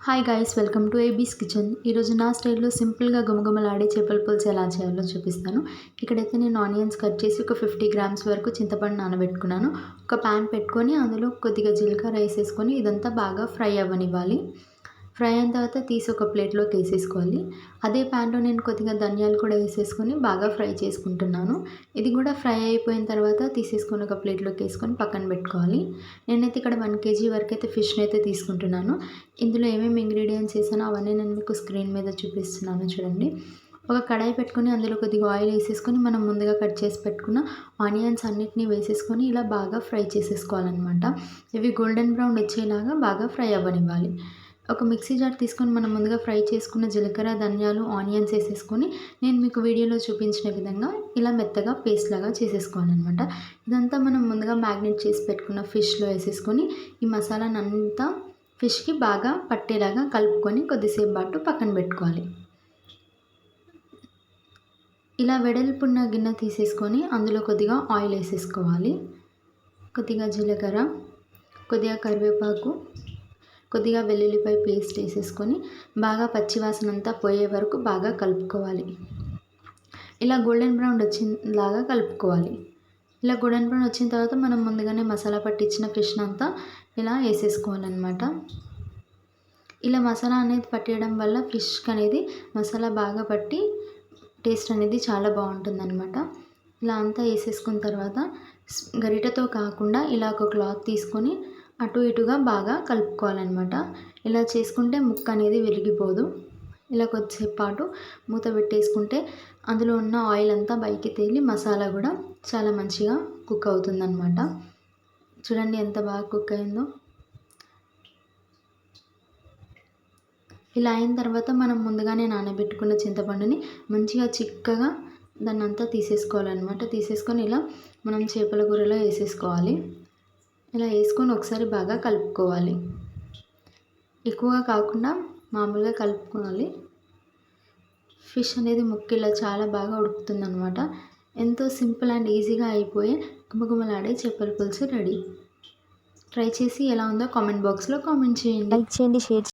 Hi guys, welcome to AB's kitchen. ఈరోజు నా స్టైల్లో సింపుల్గా గుమగుమలాడే చేపల పులుసు ఎలా చేయాలో చూపిస్తాను. ఇక్కడైతే నేను ఆనియన్స్ కట్ చేసి ఒక 50 గ్రామ్స్ వరకు చింతపండు నానబెట్టుకున్నాను. ఒక ప్యాన్ పెట్టుకొని అందులో కొద్దిగా జీలకర్ర వేసేసుకొని ఇదంతా బాగా ఫ్రై అవ్వనివ్వాలి. ఫ్రై అయిన తర్వాత తీసి ఒక ప్లేట్లోకి వేసేసుకోవాలి. అదే ప్యాన్లో నేను కొద్దిగా ధనియాలు కూడా వేసేసుకొని బాగా ఫ్రై చేసుకుంటున్నాను. ఇది కూడా ఫ్రై అయిపోయిన తర్వాత తీసేసుకొని ఒక ప్లేట్లోకి వేసుకొని పక్కన పెట్టుకోవాలి. నేనైతే ఇక్కడ 1 kg వరకు అయితే ఫిష్ని అయితే తీసుకుంటున్నాను. ఇందులో ఏమేమి ఇంగ్రీడియంట్స్ వేసానో అవన్నీ నేను మీకు స్క్రీన్ మీద చూపిస్తున్నాను చూడండి. ఒక కడాయి పెట్టుకొని అందులో కొద్దిగా ఆయిల్ వేసేసుకొని మనం ముందుగా కట్ చేసి పెట్టుకున్న ఆనియన్స్ అన్నిటినీ వేసేసుకొని ఇలా బాగా ఫ్రై చేసేసుకోవాలన్నమాట. ఇవి గోల్డెన్ బ్రౌన్ వచ్చేలాగా బాగా ఫ్రై అవ్వనివ్వాలి. ఒక మిక్సీ జార్ తీసుకొని మనం ముందుగా ఫ్రై చేసుకున్న జీలకర్ర, ధనియాలు, ఆనియన్స్ వేసేసుకొని నేను మీకు వీడియోలో చూపించిన విధంగా ఇలా మెత్తగా పేస్ట్ లాగా చేసేసుకోవాలన్నమాట. ఇదంతా మనం ముందుగా మ్యాగ్నేట్ చేసి పెట్టుకున్న ఫిష్లో వేసేసుకొని ఈ మసాలానంతా ఫిష్కి బాగా పట్టేలాగా కలుపుకొని కొద్దిసేపు పాటు పక్కన పెట్టుకోవాలి. ఇలా వెడల్పున్న గిన్నె తీసేసుకొని అందులో కొద్దిగా ఆయిల్ వేసేసుకోవాలి. కొద్దిగా జీలకర్ర, కొద్దిగా కరివేపాకు, కొద్దిగా వెల్లుల్లిపాయ పేస్ట్ వేసేసుకొని బాగా పచ్చివాసన అంతా పోయే వరకు బాగా కలుపుకోవాలి. ఇలా గోల్డెన్ బ్రౌన్ వచ్చేలాగా కలుపుకోవాలి. ఇలా గోల్డెన్ బ్రౌన్ వచ్చిన తర్వాత మనం ముందుగానే మసాలా పట్టించిన ఫిష్ అంతా ఇలా వేసేసుకోవాలన్నమాట. ఇలా మసాలా అనేది పట్టేయడం వల్ల ఫిష్కి అనేది మసాలా బాగా పట్టి టేస్ట్ అనేది చాలా బాగుంటుందన్నమాట. ఇలా అంతా వేసేసుకున్న తర్వాత గరిటెతో కాకుండా ఇలా ఒక క్లాత్ తీసుకొని అటు ఇటుగా బాగా కలుపుకోవాలన్నమాట. ఇలా చేసుకుంటే ముక్క అనేది విరిగిపోదు. ఇలా కొద్దిసేపు పాటు మూత పెట్టేసుకుంటే అందులో ఉన్న ఆయిల్ అంతా బయటికి తేలి మసాలా కూడా చాలా మంచిగా కుక్ అవుతుందన్నమాట. చూడండి ఎంత బాగా కుక్ అయిందో. ఇలా అయిన తర్వాత మనం ముందుగానే నానబెట్టుకున్న చింతపండుని మంచిగా చిక్కగా దాన్ని అంతా తీసేసుకోవాలన్నమాట. తీసేసుకొని ఇలా మనం చేపల కూరలో వేసేసుకోవాలి. ఇలా వేసుకొని ఒకసారి బాగా కలుపుకోవాలి. ఎక్కువగా కాకుండా మామూలుగా కలుపుకోవాలి. ఫిష్ అనేది ముక్క ఇలా చాలా బాగా ఉడుకుతుందన్నమాట. ఎంతో సింపుల్ అండ్ ఈజీగా అయిపోయే గుమగుమలాడే చేపల పులుసు రెడీ. ట్రై చేసి ఎలా ఉందో కామెంట్ బాక్స్లో కామెంట్ చేయండి. లైక్ చేయండి, షేర్